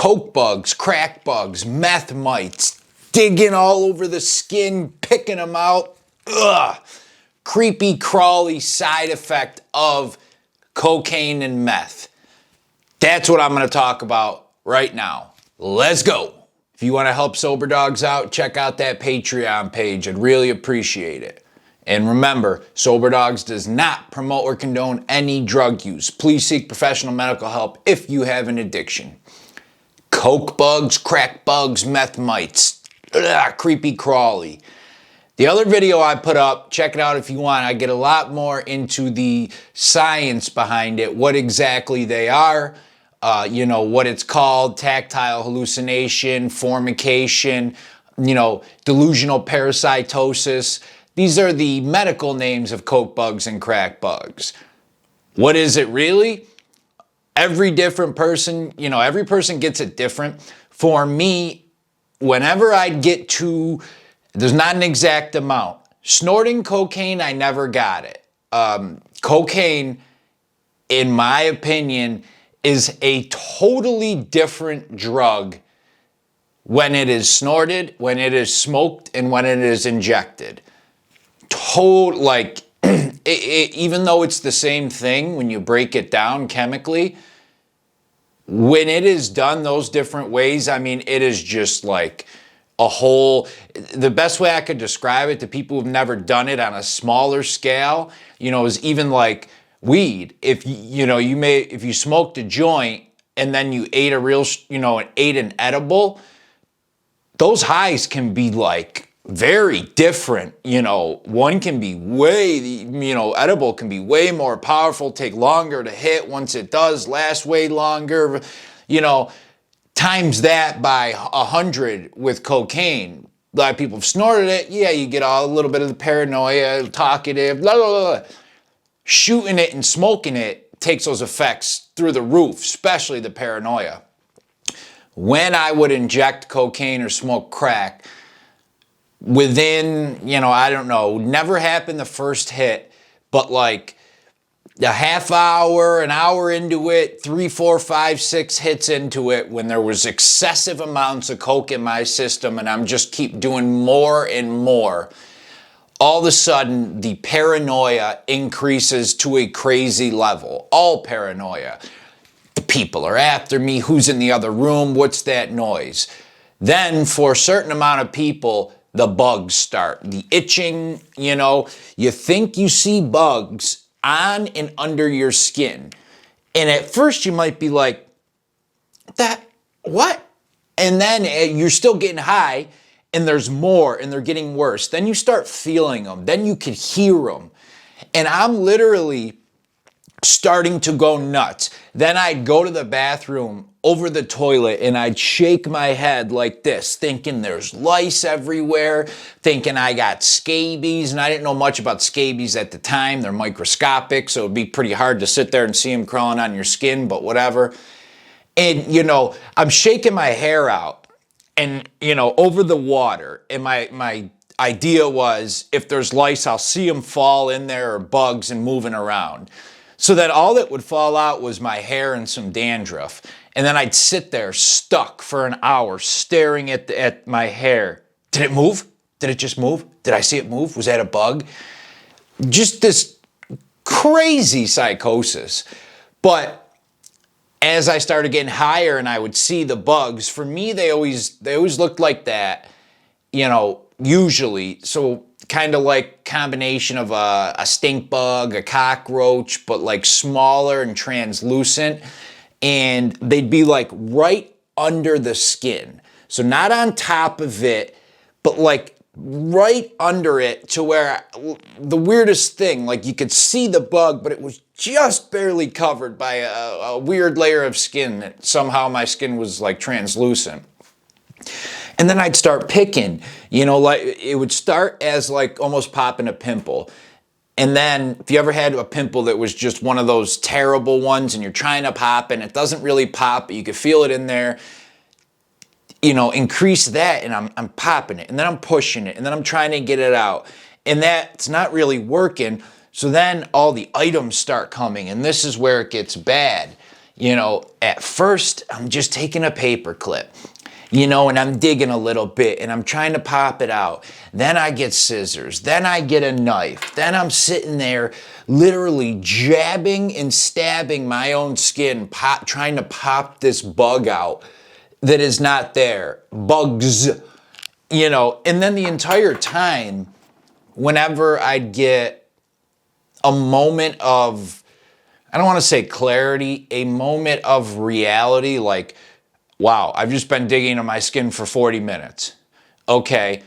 coke bugs, crack bugs, meth mites, digging all over the skin, picking them out. Ugh. Creepy, crawly side effect of cocaine and meth. That's what I'm going to talk about right now. Let's go. If you want to help Sober Dogs out, check out that Patreon page. I'd really appreciate it. And remember, Sober Dogs does not promote or condone any drug use. Please seek professional medical help if you have an addiction. Coke bugs, crack bugs, meth mites. Ugh, creepy crawly. The other video I put up, check it out if you want. I get a lot more into the science behind it, what exactly they are, what it's called, tactile hallucination, formication, delusional parasitosis. These are the medical names of coke bugs and crack bugs. What is it really? Every different person, every person gets it different. For me, whenever I get to, there's not an exact amount. Snorting cocaine, I never got it. Cocaine, in my opinion, is a totally different drug when it is snorted, when it is smoked, and when it is injected. Even though it's the same thing when you break it down chemically, when it is done those different ways, it is just like a whole, the best way I could describe it to people who've never done it on a smaller scale, is even like weed. If if you smoked a joint and then you ate ate an edible, those highs can be like very different. One can be edible can be way more powerful, take longer to hit. Once it does, last way longer, times that by 100 with cocaine. A lot of people have snorted it. Yeah, you get a little bit of the paranoia, talkative, blah, blah, blah. Shooting it and smoking it takes those effects through the roof, especially the paranoia. When I would inject cocaine or smoke crack, within, never happened the first hit, but like a half hour, an hour into it, 3, 4, 5, 6 hits into it, when there was excessive amounts of coke in my system and I'm just keep doing more and more, all of a sudden the paranoia increases to a crazy level. All paranoia. The people are after me. Who's in the other room? What's that noise? Then for a certain amount of people, the bugs start. The itching, you think you see bugs on and under your skin. And at first you might be like, what? And then you're still getting high and there's more and they're getting worse. Then you start feeling them. Then you could hear them. And I'm literally starting to go nuts. Then I'd go to the bathroom over the toilet and I'd shake my head like this, thinking there's lice everywhere, thinking I got scabies. And I didn't know much about scabies at the time. They're microscopic, so it'd be pretty hard to sit there and see them crawling on your skin, but whatever. And, I'm shaking my hair out and, over the water. And my idea was, if there's lice, I'll see them fall in there, or bugs, and moving around. So that all that would fall out was my hair and some dandruff. And then I'd sit there stuck for an hour staring at my hair. Did it move? Did it just move? Did I see it move? Was that a bug? Just this crazy psychosis. But as I started getting higher and I would see the bugs, for me, they always looked like that, usually. So kind of like combination of a stink bug, a cockroach, but like smaller and translucent. And they'd be like right under the skin. So not on top of it, but like right under it, to where the weirdest thing, like you could see the bug, but it was just barely covered by a weird layer of skin that somehow my skin was like translucent. And then I'd start picking, like it would start as like almost popping a pimple. And then if you ever had a pimple that was just one of those terrible ones and you're trying to pop and it doesn't really pop, but you can feel it in there, increase that, and I'm popping it, and then I'm pushing it, and then I'm trying to get it out. And that's not really working. So then all the items start coming, and this is where it gets bad. At first I'm just taking a paper clip, and I'm digging a little bit and I'm trying to pop it out. Then I get scissors, then I get a knife, then I'm sitting there literally jabbing and stabbing my own skin, trying to pop this bug out that is not there. Bugs, and then the entire time, whenever I'd get a moment of, I don't want to say clarity, a moment of reality, like, wow, I've just been digging on my skin for 40 minutes. Okay,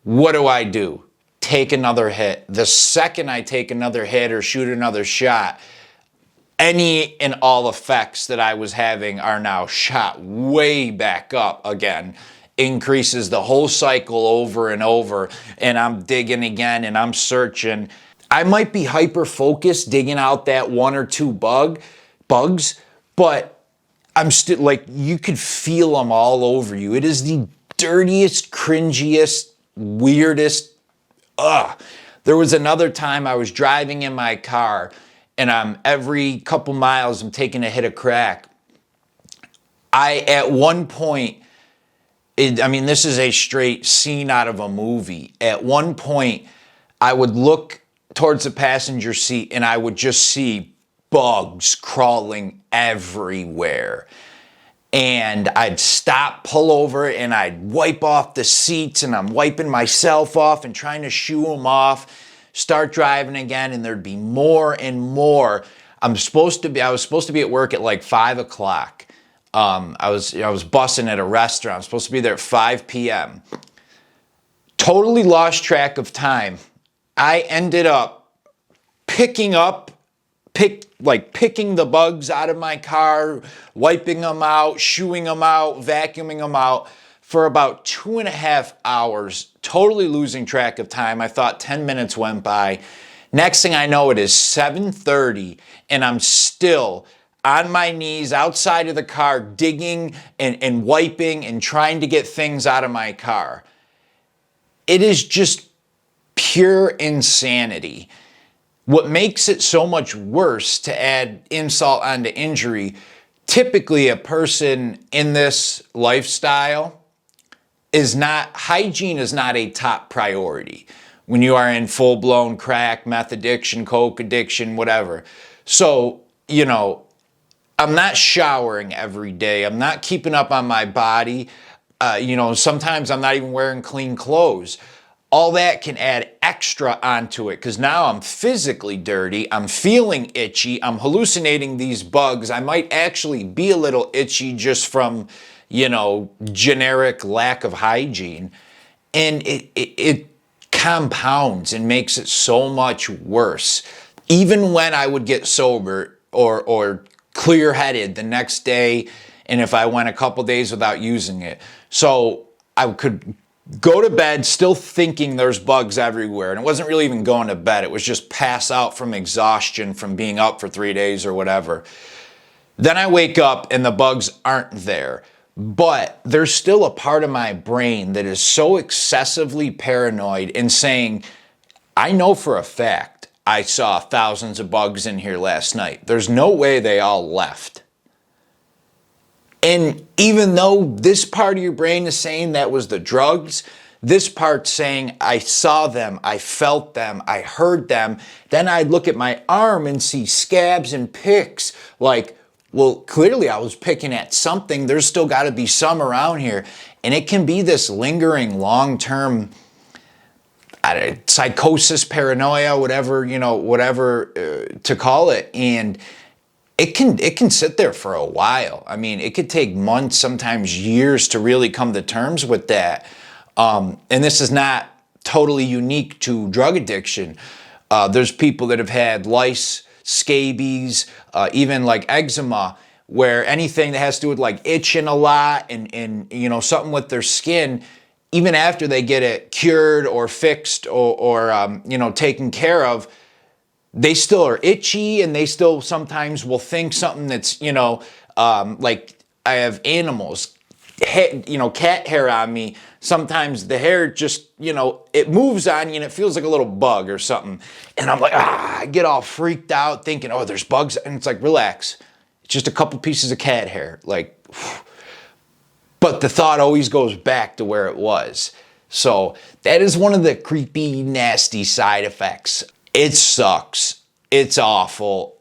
what do? Take another hit. The second I take another hit or shoot another shot, any and all effects that I was having are now shot way back up again. Increases the whole cycle over and over, and I'm digging again and I'm searching. I might be hyper focused digging out that one or two bugs, but I'm still like, you could feel them all over you. It is the dirtiest, cringiest, weirdest. There was another time I was driving in my car and every couple miles I'm taking a hit of crack. At one point, this is a straight scene out of a movie. At one point, I would look towards the passenger seat and I would just see bugs crawling everywhere. And I'd stop, pull over, and I'd wipe off the seats, and I'm wiping myself off and trying to shoo them off, start driving again, and there'd be more and more. I was supposed to be at work at like 5 o'clock. I was bussing at a restaurant. I was supposed to be there at 5 p.m. Totally lost track of time. I ended up picking the bugs out of my car, wiping them out, shooing them out, vacuuming them out for about 2.5 hours, totally losing track of time. I thought 10 minutes went by. Next thing I know, it is 7:30 and I'm still on my knees outside of the car digging and wiping and trying to get things out of my car. It is just pure insanity. What makes it so much worse, to add insult onto injury, typically a person in this lifestyle hygiene is not a top priority when you are in full-blown crack, meth addiction, coke addiction, whatever. So, I'm not showering every day. I'm not keeping up on my body. Sometimes I'm not even wearing clean clothes. All that can add extra onto it because now I'm physically dirty, I'm feeling itchy, I'm hallucinating these bugs. I might actually be a little itchy just from, generic lack of hygiene. And it compounds and makes it so much worse. Even when I would get sober or clear-headed the next day, and if I went a couple days without using it. So I could go to bed still thinking there's bugs everywhere. And it wasn't really even going to bed. It was just pass out from exhaustion from being up for 3 days or whatever. Then I wake up and the bugs aren't there. But there's still a part of my brain that is so excessively paranoid and saying, I know for a fact I saw thousands of bugs in here last night. There's no way they all left. And even though this part of your brain is saying that was the drugs, this part's saying I saw them, I felt them, I heard them. Then I'd look at my arm and see scabs and picks. Like, well, clearly I was picking at something. There's still got to be some around here. And it can be this lingering long-term psychosis, paranoia, whatever to call it. And it can sit there for a while. It could take months, sometimes years to really come to terms with that. And this is not totally unique to drug addiction. There's people that have had lice, scabies, even like eczema, where anything that has to do with like itching a lot and something with their skin, even after they get it cured or fixed or taken care of, they still are itchy and they still sometimes will think something that's, like I have animals, cat hair on me. Sometimes the hair just, it moves on you and it feels like a little bug or something. And I'm like, I get all freaked out thinking, oh, there's bugs. And it's like, relax. It's just a couple pieces of cat hair. Like, but the thought always goes back to where it was. So that is one of the creepy, nasty side effects. It sucks. It's awful.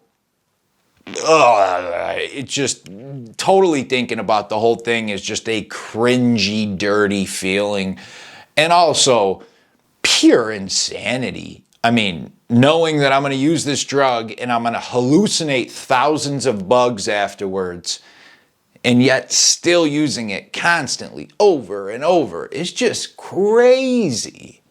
Ugh, it's just totally thinking about the whole thing is just a cringy, dirty feeling. And also pure insanity. I mean, knowing that I'm going to use this drug and I'm going to hallucinate thousands of bugs afterwards, and yet still using it constantly over and over is just crazy.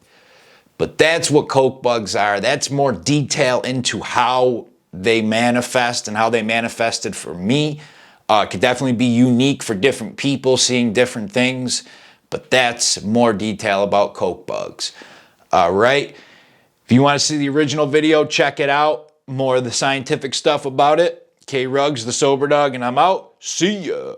But that's what coke bugs are. That's more detail into how they manifest and how they manifested for me. It could definitely be unique for different people seeing different things, but that's more detail about coke bugs. All right. If you want to see the original video, check it out. More of the scientific stuff about it. K Ruggs, the Sober Dog, and I'm out. See ya.